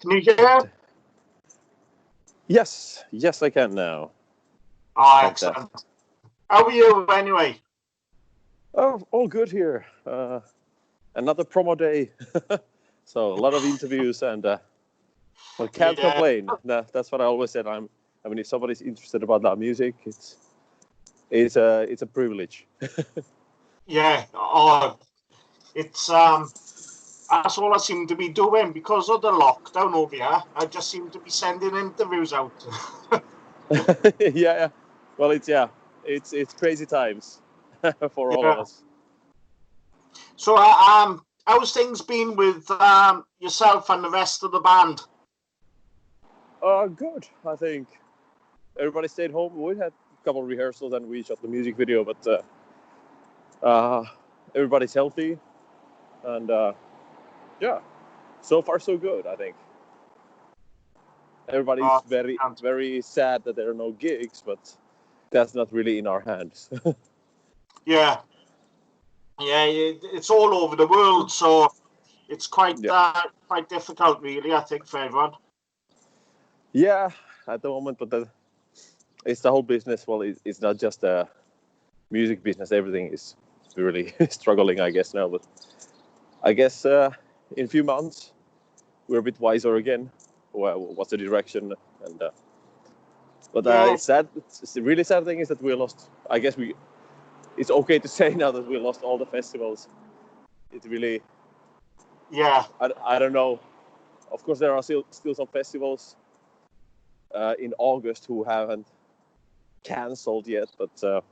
Can you hear? Yes, I can now. Oh, excellent. How are you anyway? Oh, all good here. Another promo day. So a lot of interviews and can't complain. That's what I always said. If somebody's interested about that music, it's a privilege. Yeah. It's that's all I seem to be doing because of the lockdown over here. I just seem to be sending interviews out. Yeah. Well, it's crazy times for all of us. So, how's things been with yourself and the rest of the band? Good. I think everybody stayed home. We had a couple of rehearsals and we shot the music video, but everybody's healthy, and so far so good. I think everybody's very sad that there are no gigs, but that's not really in our hands. Yeah, it's all over the world, so it's quite difficult, really. I think for everyone. Yeah, at the moment, but it's the whole business. Well, it's not just a music business. Everything is really struggling, I guess now. But I guess in a few months we're a bit wiser again. What's the direction? And it's sad. It's the really sad thing is that we lost. I guess it's okay to say now that we lost all the festivals. It really. Yeah. I don't know. Of course, there are still some festivals in August who haven't cancelled yet, but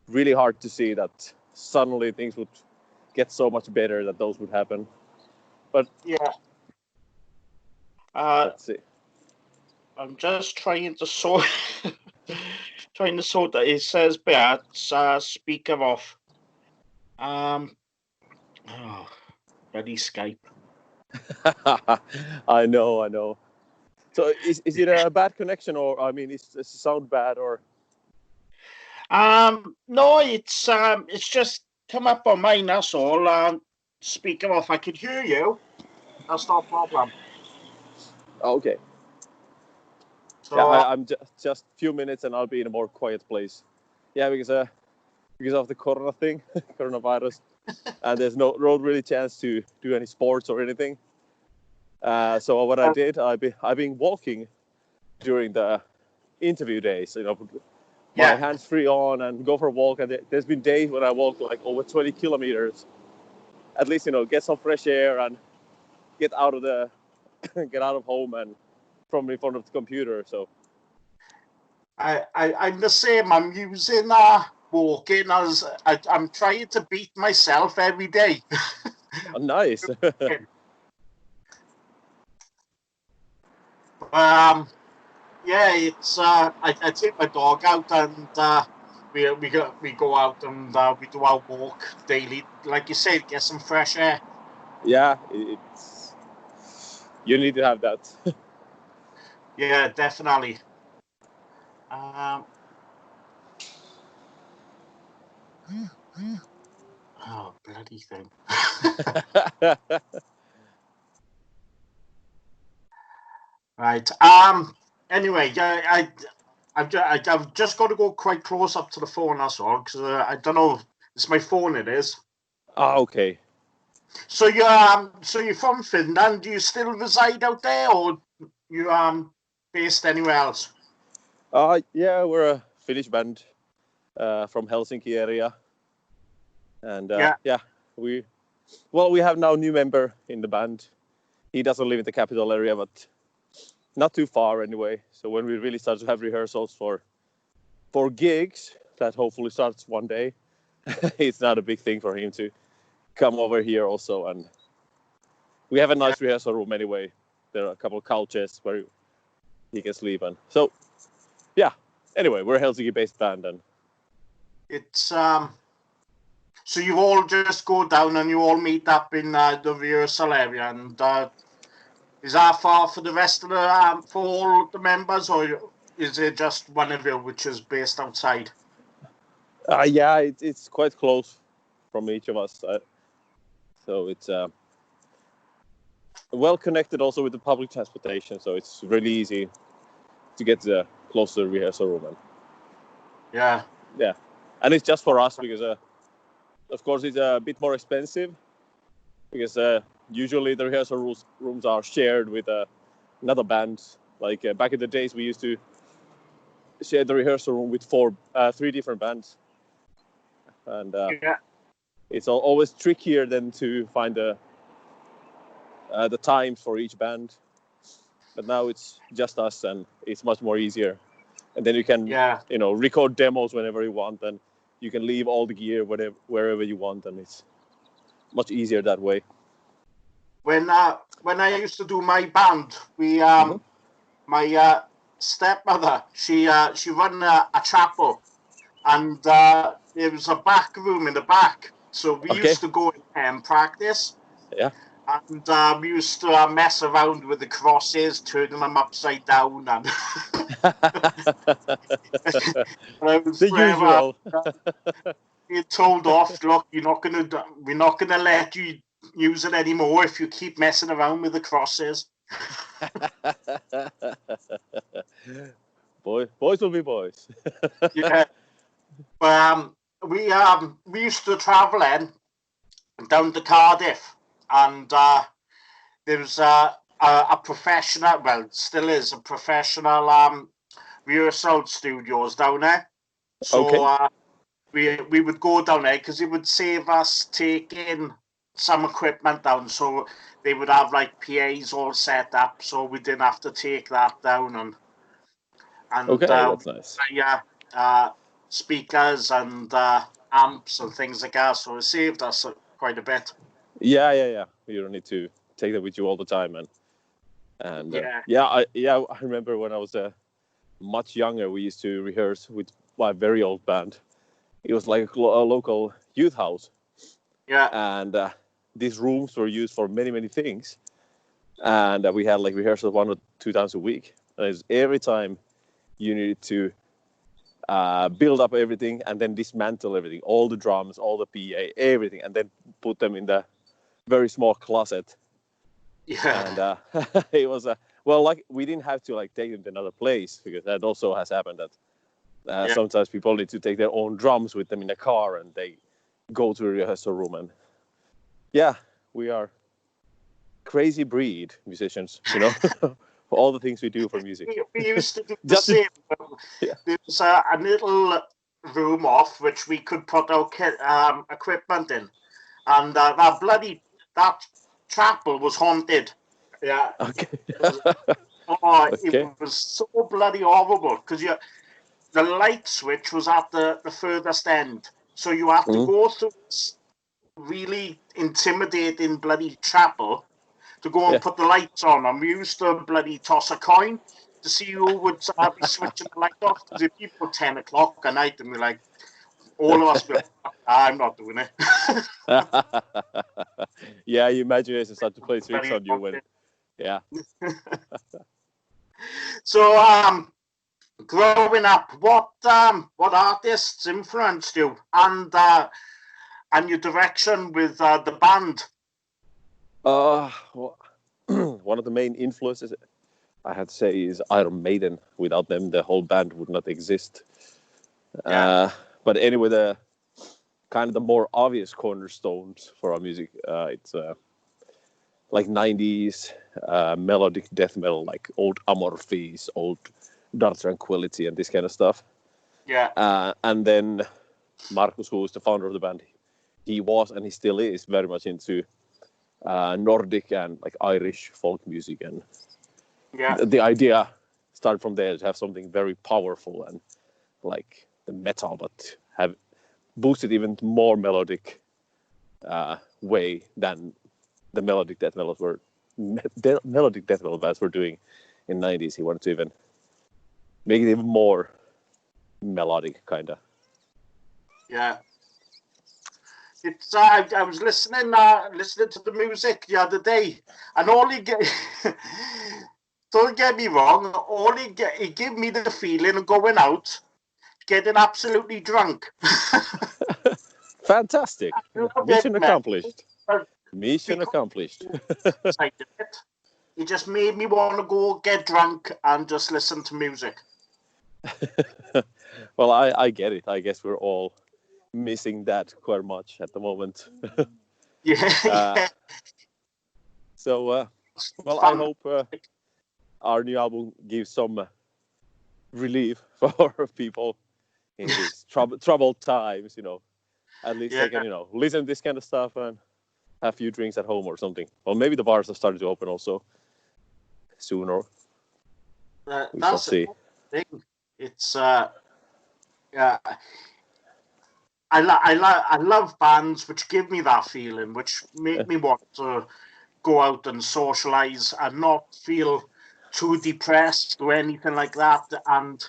really hard to see that suddenly things would get so much better that those would happen. But let's see. I'm just trying to sort that. It says speaker off. Bloody Skype. I know. So is it a bad connection, or is the sound bad, or? No, it's just come up on mine. That's all. Speaker off. I could hear you. That's not a problem. Okay. So I'm just a few minutes, and I'll be in a more quiet place. Yeah, because of the coronavirus, and there's no really chance to do any sports or anything. So what I did, I've been walking during the interview days. My hands free on and go for a walk. And there's been days when I walk like over 20 kilometers. At least get some fresh air and get out of home and from in front of the computer. So I'm the same. I'm using walking as I'm trying to beat myself every day. Oh, nice. It's I take my dog out and we go out and we do our walk daily. Like you said, get some fresh air. Yeah, you need to have that. Yeah, definitely. Oh, bloody thing. Right. Anyway, I've just got to go quite close up to the phone. That's all, because I don't know. It's my phone. It is. Ah, okay. So you're from Finland. Do you still reside out there, or you based anywhere else? Yeah, we're a Finnish band from Helsinki area, and we have now a new member in the band. He doesn't live in the capital area, but not too far anyway. So when we really start to have rehearsals for gigs, that hopefully starts one day, it's not a big thing for him to come over here also. And we have a nice rehearsal room anyway. There are a couple of couches where he can sleep. And so, anyway, we're a Helsinki-based band. And it's so you all just go down and you all meet up in the rehearsal area, and is that far for the rest of the for all the members, or is it just one of you which is based outside? It's quite close from each of us. So it's well connected also with the public transportation, so it's really easy to get close to the rehearsal room. And yeah, and it's just for us because, of course, it's a bit more expensive because usually the rehearsal rooms are shared with another band. Like back in the days, we used to share the rehearsal room with 3 different bands, and it's always trickier than to find the times for each band. But now it's just us, and it's much more easier. And then you can, record demos whenever you want, and you can leave all the gear wherever you want, and it's much easier that way. When I used to do my band, we my stepmother, she run a chapel, and there was a back room in the back, so we used to go in and practice. Yeah. And we used to mess around with the crosses, turning them upside down, and the usual. You're told off. Look, we're not gonna let you use it anymore if you keep messing around with the crosses. Boys will be boys. Yeah. We used to travel down to Cardiff, and there was a professional, well, still is a professional rehearsal studios down there. So we would go down there because it would save us taking some equipment down. So they would have like PAs all set up, so we didn't have to take that down. And that's nice. Speakers and amps and things like that. So it saved us quite a bit. Yeah. You don't need to take that with you all the time, and I remember when I was much younger, we used to rehearse with my very old band. It was like a local youth house. Yeah. And these rooms were used for many, many things. And we had like rehearsals 1 or 2 times a week. And every time you needed to build up everything and then dismantle everything, all the drums, all the PA, everything, and then put them in the very small closet. Yeah. And it was we didn't have to like take them to another place, because that also has happened that sometimes people need to take their own drums with them in a car and they go to a rehearsal room. And we are crazy breed musicians, for all the things we do for music. We used to do the same. There was a little room off which we could put our equipment in, and that chapel was haunted. Yeah. Okay. It was so bloody horrible because the light switch was at the furthest end, so you have to go through this really intimidating bloody chapel to go and put the lights on. And we used to bloody toss a coin to see who would be switching the light off. Because if you put 10 o'clock at night, and we're like, all of us, I'm not doing it. Yeah, you imagination start to play tricks on you when, So, growing up, what artists influenced you and your direction with the band? One of the main influences, I had to say, is Iron Maiden. Without them, the whole band would not exist. But anyway, the kind of the more obvious cornerstones for our music, it's like 90s melodic death metal, like old Amorphis, old Dark Tranquility, and this kind of stuff. Yeah. And then Markus, who is the founder of the band, he was and he still is very much into Nordic and like Irish folk music, and the idea started from there to have something very powerful and like the metal, but have boosted even more melodic way than the melodic death metal bands were doing in the 90s. He wanted to even make it even more melodic, kind of. Yeah. It's I was listening to the music the other day, and don't get me wrong, it gave me the feeling of going out, getting absolutely drunk. Fantastic. Mission accomplished. Mission accomplished. It just made me want to go get drunk and just listen to music. Well, I get it. I guess we're all missing that quite much at the moment. Yeah. So, well, I hope our new album gives some relief for people in these troubled times, At least they can, listen to this kind of stuff and have a few drinks at home or something. Or maybe the bars have started to open also sooner. We shall see. Thing. It's yeah. I love bands which give me that feeling, which make me want to go out and socialize and not feel too depressed or anything like that. And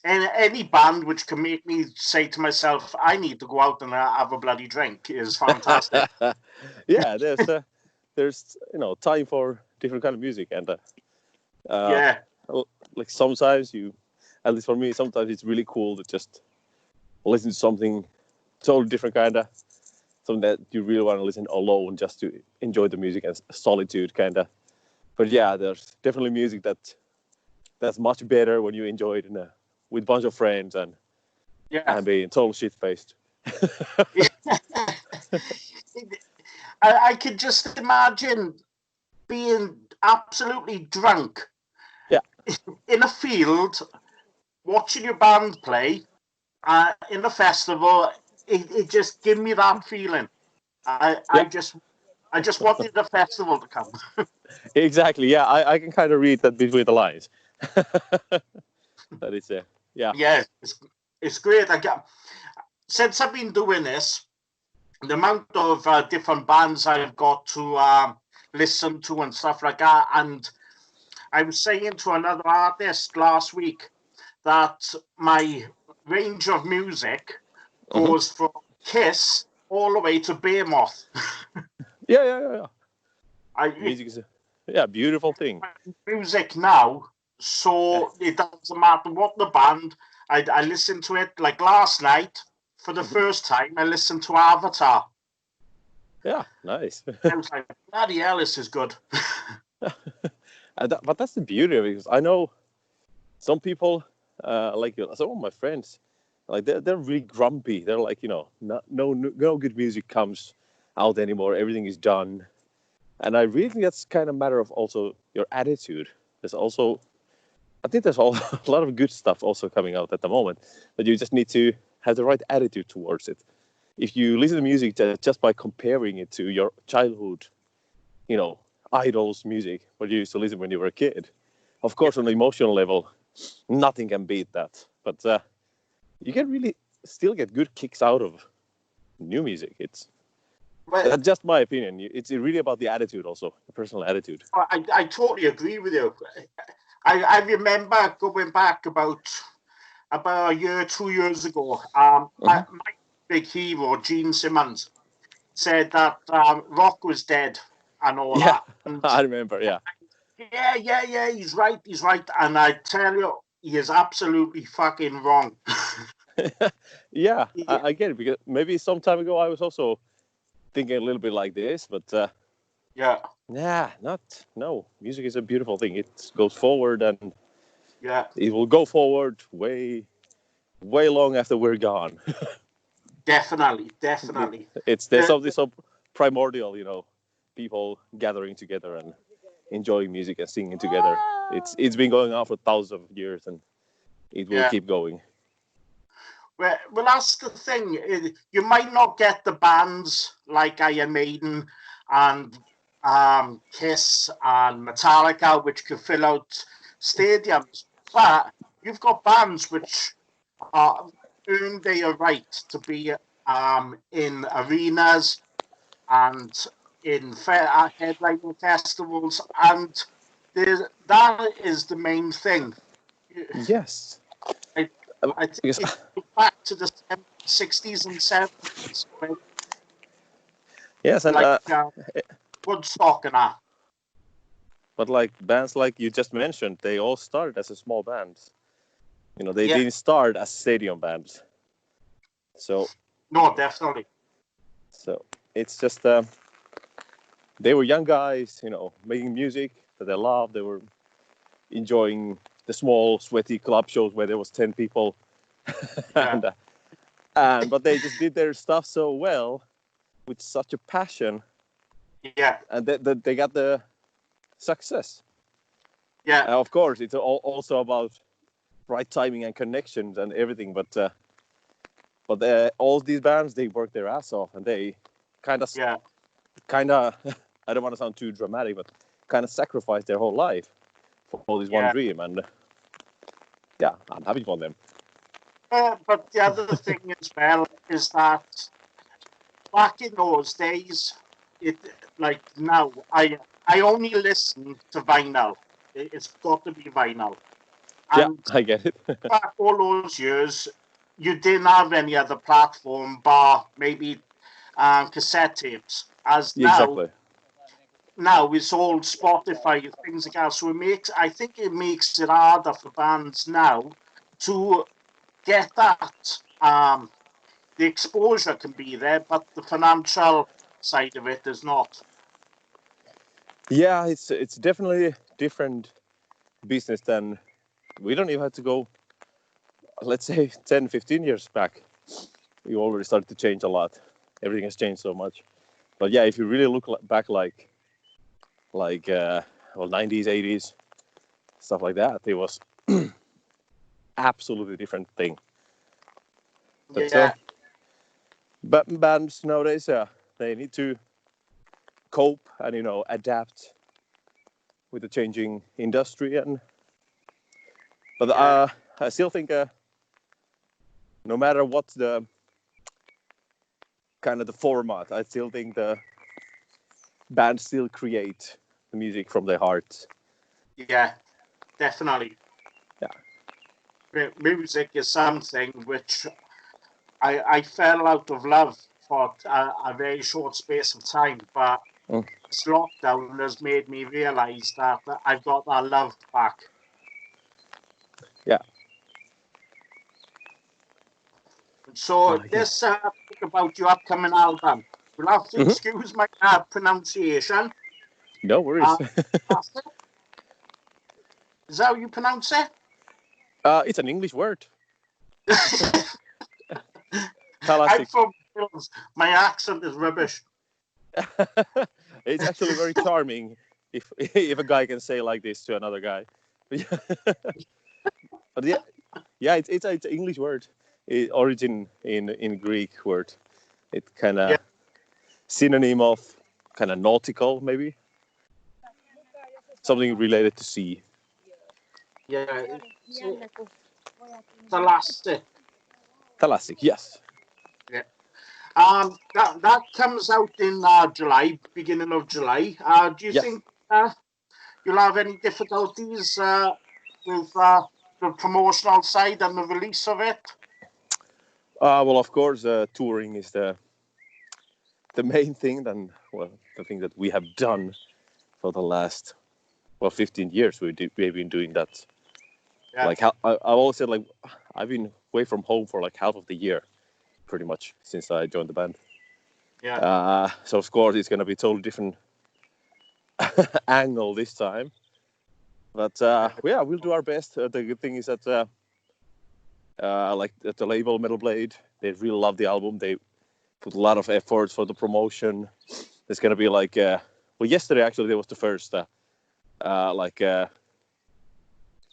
any band which can make me say to myself, I need to go out and have a bloody drink is fantastic. Yeah, there's time for different kind of music, and like sometimes at least for me, sometimes it's really cool to just listen to something totally different kind of, something that you really want to listen alone just to enjoy the music and solitude kind of. But yeah, there's definitely music that's much better when you enjoy it with a bunch of friends and being total shit-faced. I could just imagine being absolutely drunk in a field, watching your band play in a festival. It just gave me that feeling. I just wanted the festival to come. Exactly. Yeah, I can kind of read that between the lines. That is Yeah, it's great. Since I've been doing this, the amount of different bands I've got to listen to and stuff like that. And I was saying to another artist last week that my range of music goes from Kiss all the way to Behemoth. Yeah. Music is a beautiful thing. Music now, so it doesn't matter what the band. I listen to it like last night for the first time. I listened to Avatar. Yeah, nice. I was like, bloody hell, this is good. But that's the beauty of it, because I know some people, like some of my friends, like they're really grumpy. They're like, no good music comes out anymore. Everything is done. And I really think that's kind of a matter of also your attitude. I think there's a lot of good stuff also coming out at the moment, but you just need to have the right attitude towards it. If you listen to music just by comparing it to your childhood, idols music, what you used to listen when you were a kid, of course, on an emotional level, nothing can beat that. But you can really still get good kicks out of new music. That's just my opinion. It's really about the attitude also, the personal attitude. I totally agree with you. I remember going back about a year, 2 years ago, my big hero, Gene Simmons, said that rock was dead and all that. And I remember, yeah, he's right. And I tell you, he is absolutely fucking wrong. Yeah, I get it, because maybe some time ago I was also thinking a little bit like this, but music is a beautiful thing. It goes forward, and it will go forward way long after we're gone. Definitely. There's something so primordial, people gathering together and enjoying music and singing together. It's been going on for thousands of years, and it will keep going. Well, that's the thing. You might not get the bands like Iron Maiden and Kiss and Metallica, which could fill out stadiums, but you've got bands which earn their right to be in arenas and in headlining festivals, and that is the main thing. Yes. I think it goes back to the 60s and 70s. Yes, and Woodstock and that. But like bands like you just mentioned, they all started as a small bands. They didn't start as stadium bands. So no, definitely. So it's just they were young guys, making music that they loved. They were enjoying the small, sweaty club shows where there was 10 people. Yeah. But they just did their stuff so well with such a passion. Yeah. And they got the success. Yeah. Of course, it's also about right timing and connections and everything. But all these bands, they work their ass off, and they kind of, I don't want to sound too dramatic, but kind of sacrifice their whole life for this one dream. And I'm happy for them. But the other thing as well is that back in those days, like now, I only listen to vinyl. It's got to be vinyl. And I get it. back all those years, you didn't have any other platform bar maybe cassette tapes. As Exactly. now it's all Spotify, things like that. So I think it makes it harder for bands now to get that. The exposure can be there, but the financial side of it is not. Yeah, it's definitely a different business than we don't even have to go, let's say 10, 15 years back. We already started to change a lot. Everything has changed so much. But yeah, if you really look back like 90s, 80s, stuff like that, it was absolutely different thing. But, but bands nowadays, they need to cope and adapt with the changing industry. But I still think no matter what the kind of the format, I still think the bands still create the music from their hearts. Yeah, definitely. Yeah. Music is something which I fell out of love for a very short space of time, but this lockdown has made me realize that I've got that love back. Yeah. So let's talk about your upcoming album. You'll have to excuse my pronunciation. No worries. Is that how you pronounce it? It's an English word. I'm from Wales. My accent is rubbish. It's actually very charming if a guy can say like this to another guy. But it's an English word. It origin in Greek word. It kind of synonym of kind of nautical, maybe something related to sea. Yeah, Thalastic. Thalastic, yes. Yeah. That comes out in July, beginning of July. Do you think you'll have any difficulties with the promotional side and the release of it? Well, of course, touring is the main thing. Then, the thing that we have done for the last 15 years. We've been doing that. Yeah. Like I've always said, like I've been away from home for like half of the year, pretty much since I joined the band. Yeah. So of course it's gonna be a totally different angle this time. But we'll do our best. The good thing is that like at the label Metal Blade, they really love the album. They put a lot of efforts for the promotion. There's gonna be like yesterday actually there was the first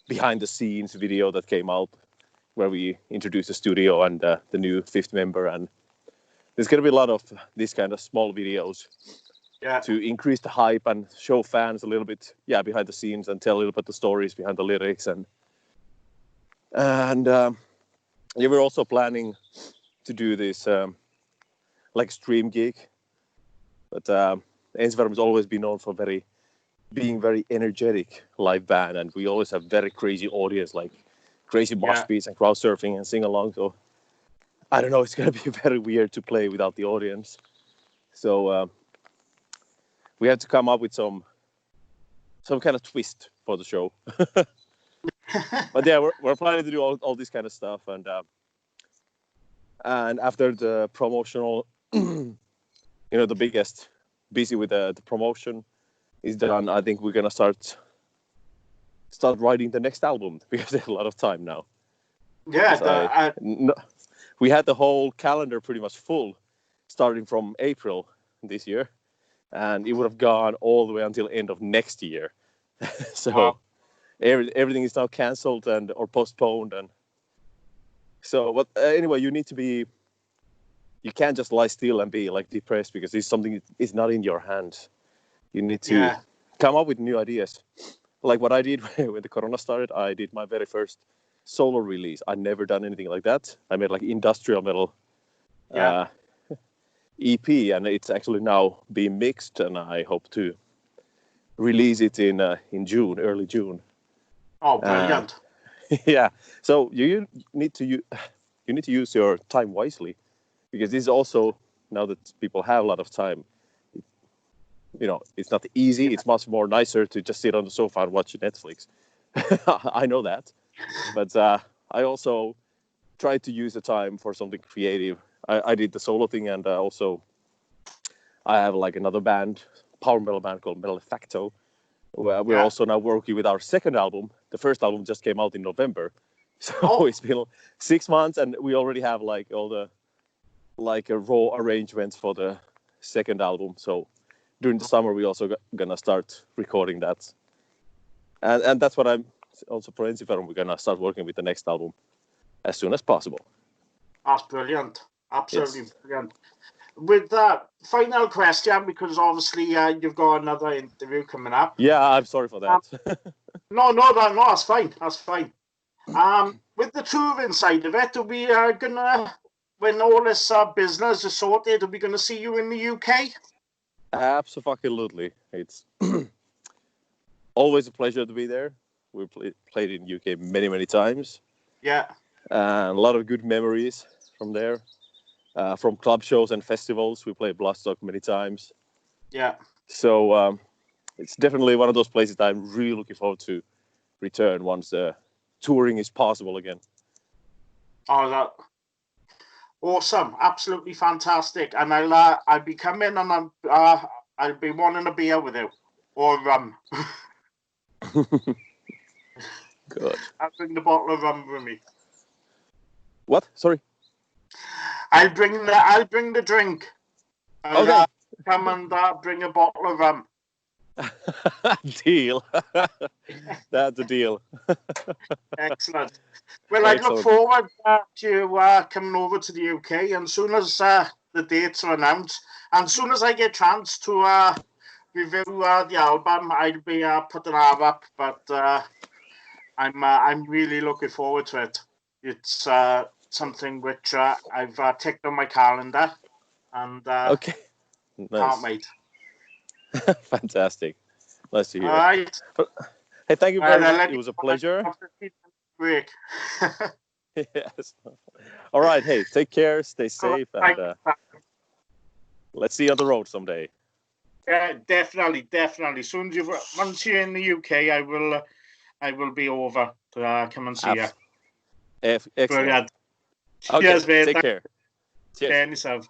behind the scenes video that came out where we introduced the studio and the new fifth member, and there's going to be a lot of these kind of small videos to increase the hype and show fans a little bit behind the scenes and tell a little bit the stories behind the lyrics and we're also planning to do this like stream gig, but ENSIFERUM has always been known for being very energetic live band, and we always have very crazy audience, like crazy mosh beats and crowd surfing and sing along. So I don't know, it's gonna be very weird to play without the audience. So we have to come up with some kind of twist for the show. But yeah, we're planning to do all this kind of stuff, and after the promotional, the biggest busy with the promotion is done, I think we're gonna start writing the next album because there's a lot of time now. Yeah, we had the whole calendar pretty much full, starting from April this year, and it would have gone all the way until end of next year. So wow. everything is now cancelled or postponed, and so. But anyway, you can't just lie still and be like depressed because it's something that is not in your hands. You need to come up with new ideas. Like what I did when the corona started, I did my very first solo release. I'd never done anything like that. I made like industrial metal EP, and it's actually now being mixed, and I hope to release it in June, early June. Oh, brilliant! Yeah. So you need to use your time wisely, because this is also, now that people have a lot of time, it's not easy. It's much more nicer to just sit on the sofa and watch Netflix. I know that. But I also try to use the time for something creative. I did the solo thing, and also I have like another band, power metal band called Metallica. We're also now working with our second album. The first album just came out in November. So it's been 6 months, and we already have like all the raw arrangements for the second album. So during the summer, we also gonna start recording that. And that's what I'm also for ENSIFERUM. We're gonna start working with the next album as soon as possible. That's brilliant. Absolutely brilliant. With that final question, because obviously you've got another interview coming up. Yeah, I'm sorry for that. No, that's fine. That's fine. With the touring side of it, are we gonna, when all this business is sorted, are we gonna see you in the UK? Absolutely. It's always a pleasure to be there. We played in UK many, many times. Yeah. And a lot of good memories from there. From club shows and festivals, we played Bloodstock many times. Yeah. So it's definitely one of those places that I'm really looking forward to return once touring is possible again. Oh, that awesome! Absolutely fantastic. And I'll be coming, and I'll be wanting a beer with you or rum. Good. I'll bring the bottle of rum with me. What? Sorry. I'll bring the drink. I'll come and bring a bottle of rum. Deal. That's a deal. Excellent. Well, I look forward to coming over to the UK, and as soon as the dates are announced, and as soon as I get a chance to review the album, I'll be putting that up. But I'm really looking forward to it. It's something which I've ticked on my calendar, and okay, nice. Can't wait. Fantastic. Nice to hear. All right. Hey, thank you very much. It was a pleasure. Break. Yes. All right. Hey, take care. Stay safe, and let's see you on the road someday. Yeah, definitely. Once you're in the UK, I will be over to come and see you. Excellent. Brilliant. Okay. Cheers, mate. Take care. Cheers. Care yourself.